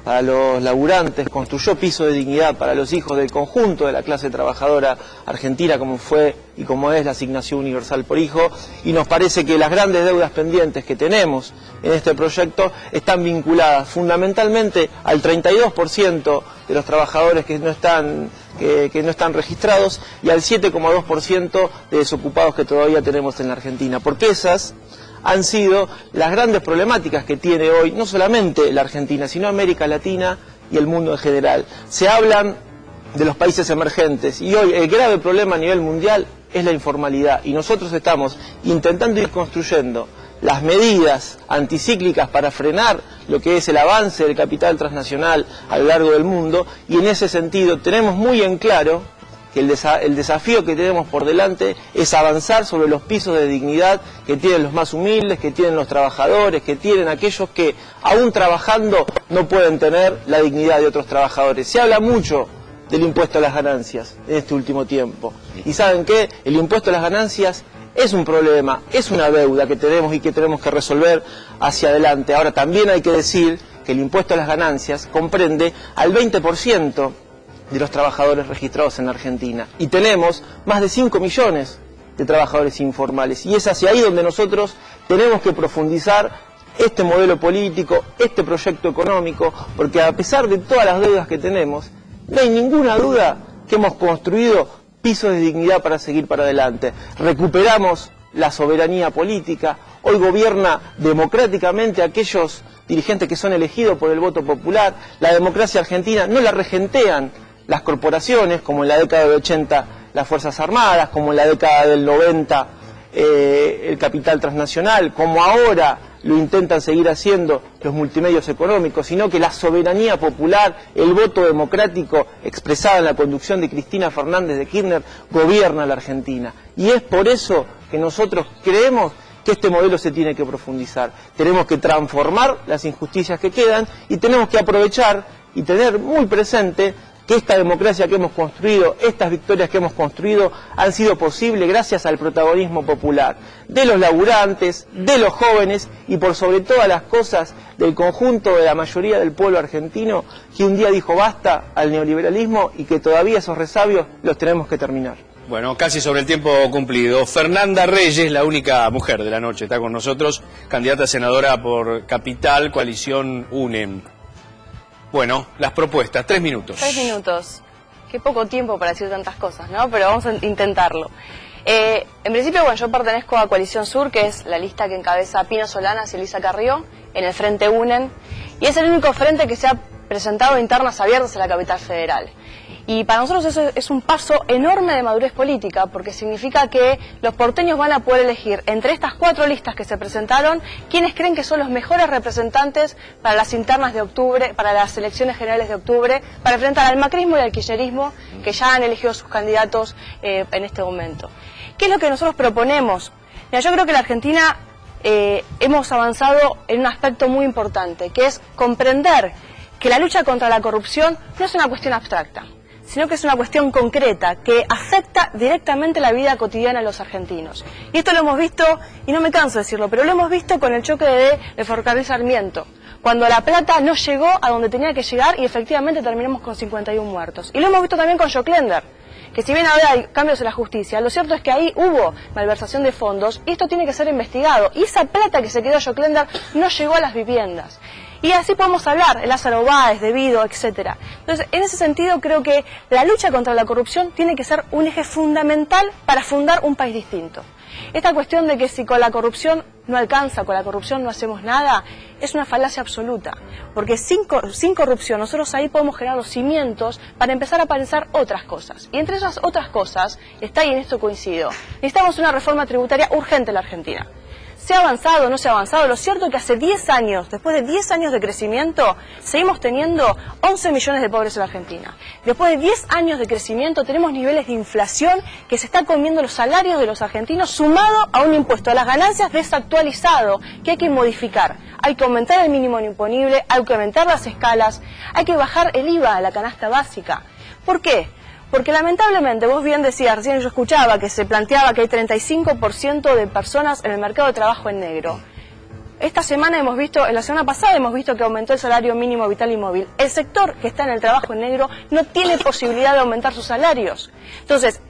para los laburantes, construyó piso de dignidad para los hijos del conjunto de la clase trabajadora argentina, como fue y como es la asignación universal por hijo, y nos parece que las grandes deudas pendientes que tenemos en este proyecto están vinculadas fundamentalmente al 32% de los trabajadores que no están registrados y al 7,2% de desocupados que todavía tenemos en la Argentina, porque esas han sido las grandes problemáticas que tiene hoy, no solamente la Argentina, sino América Latina y el mundo en general. Se hablan de los países emergentes y hoy el grave problema a nivel mundial es la informalidad y nosotros estamos intentando ir construyendo las medidas anticíclicas para frenar lo que es el avance del capital transnacional a lo largo del mundo, y en ese sentido tenemos muy en claro que el desafío que tenemos por delante es avanzar sobre los pisos de dignidad que tienen los más humildes, que tienen los trabajadores, que tienen aquellos que aún trabajando no pueden tener la dignidad de otros trabajadores. Se habla mucho del impuesto a las ganancias en este último tiempo. ¿Y saben qué? El impuesto a las ganancias es un problema, es una deuda que tenemos y que tenemos que resolver hacia adelante. Ahora, también hay que decir que el impuesto a las ganancias comprende al 20% de los trabajadores registrados en la Argentina. Y tenemos más de 5 millones de trabajadores informales. Y es hacia ahí donde nosotros tenemos que profundizar este modelo político, este proyecto económico, porque a pesar de todas las deudas que tenemos, no hay ninguna duda que hemos construido pisos de dignidad para seguir para adelante. Recuperamos la soberanía política, hoy gobierna democráticamente aquellos dirigentes que son elegidos por el voto popular. La democracia argentina no la regentean las corporaciones, como en la década del 80 las Fuerzas Armadas, como en la década del 90 el capital transnacional, como ahora lo intentan seguir haciendo los multimedios económicos, sino que la soberanía popular, el voto democrático expresado en la conducción de Cristina Fernández de Kirchner, gobierna la Argentina. Y es por eso que nosotros creemos que este modelo se tiene que profundizar. Tenemos que transformar las injusticias que quedan y tenemos que aprovechar y tener muy presente que esta democracia que hemos construido, estas victorias que hemos construido, han sido posibles gracias al protagonismo popular, de los laburantes, de los jóvenes y por sobre todas las cosas del conjunto de la mayoría del pueblo argentino, que un día dijo basta al neoliberalismo y que todavía esos resabios los tenemos que terminar. Bueno, casi sobre el tiempo cumplido. Fernanda Reyes, la única mujer de la noche, está con nosotros, candidata a senadora por Capital, coalición UNEM. Bueno, las propuestas, 3 minutos. 3 minutos. Qué poco tiempo para decir tantas cosas, ¿no? Pero vamos a intentarlo. En principio, bueno, yo pertenezco a Coalición Sur, que es la lista que encabeza Pino Solanas y Elisa Carrió, en el Frente UNEM, y es el único frente que se ha presentado internas abiertas en la capital federal. Y para nosotros eso es un paso enorme de madurez política, porque significa que los porteños van a poder elegir entre estas 4 listas que se presentaron quienes creen que son los mejores representantes para las internas de octubre, para las elecciones generales de octubre, para enfrentar al macrismo y al kirchnerismo que ya han elegido sus candidatos en este momento. ¿Qué es lo que nosotros proponemos? Mira, yo creo que la Argentina hemos avanzado en un aspecto muy importante, que es comprender que la lucha contra la corrupción no es una cuestión abstracta, sino que es una cuestión concreta que afecta directamente la vida cotidiana de los argentinos. Y esto lo hemos visto, y no me canso de decirlo, pero lo hemos visto con el choque del ferrocarril Sarmiento, cuando la plata no llegó a donde tenía que llegar y efectivamente terminamos con 51 muertos. Y lo hemos visto también con Joclender, que si bien ahora hay cambios en la justicia, lo cierto es que ahí hubo malversación de fondos y esto tiene que ser investigado. Y esa plata que se quedó Joclender no llegó a las viviendas. Y así podemos hablar, el Lázaro Báez, Debido, etc. Entonces, en ese sentido, creo que la lucha contra la corrupción tiene que ser un eje fundamental para fundar un país distinto. Esta cuestión de que si con la corrupción no alcanza, con la corrupción no hacemos nada, es una falacia absoluta. Porque sin corrupción nosotros ahí podemos generar los cimientos para empezar a pensar otras cosas. Y entre esas otras cosas, está y en esto coincido, necesitamos una reforma tributaria urgente en la Argentina. ¿Se ha avanzado o no se ha avanzado? Lo cierto es que hace 10 años, después de 10 años de crecimiento, seguimos teniendo 11 millones de pobres en la Argentina. Después de 10 años de crecimiento tenemos niveles de inflación que se están comiendo los salarios de los argentinos, sumado a un impuesto a las ganancias desactualizado que hay que modificar. Hay que aumentar el mínimo imponible, hay que aumentar las escalas, hay que bajar el IVA a la canasta básica. ¿Por qué? Porque lamentablemente, vos bien decías, recién yo escuchaba que se planteaba que hay 35% de personas en el mercado de trabajo en negro. esta semana hemos visto, en la semana pasada hemos visto que aumentó el salario mínimo vital y móvil. El sector que está en el trabajo en negro no tiene posibilidad de aumentar sus salarios. Entonces,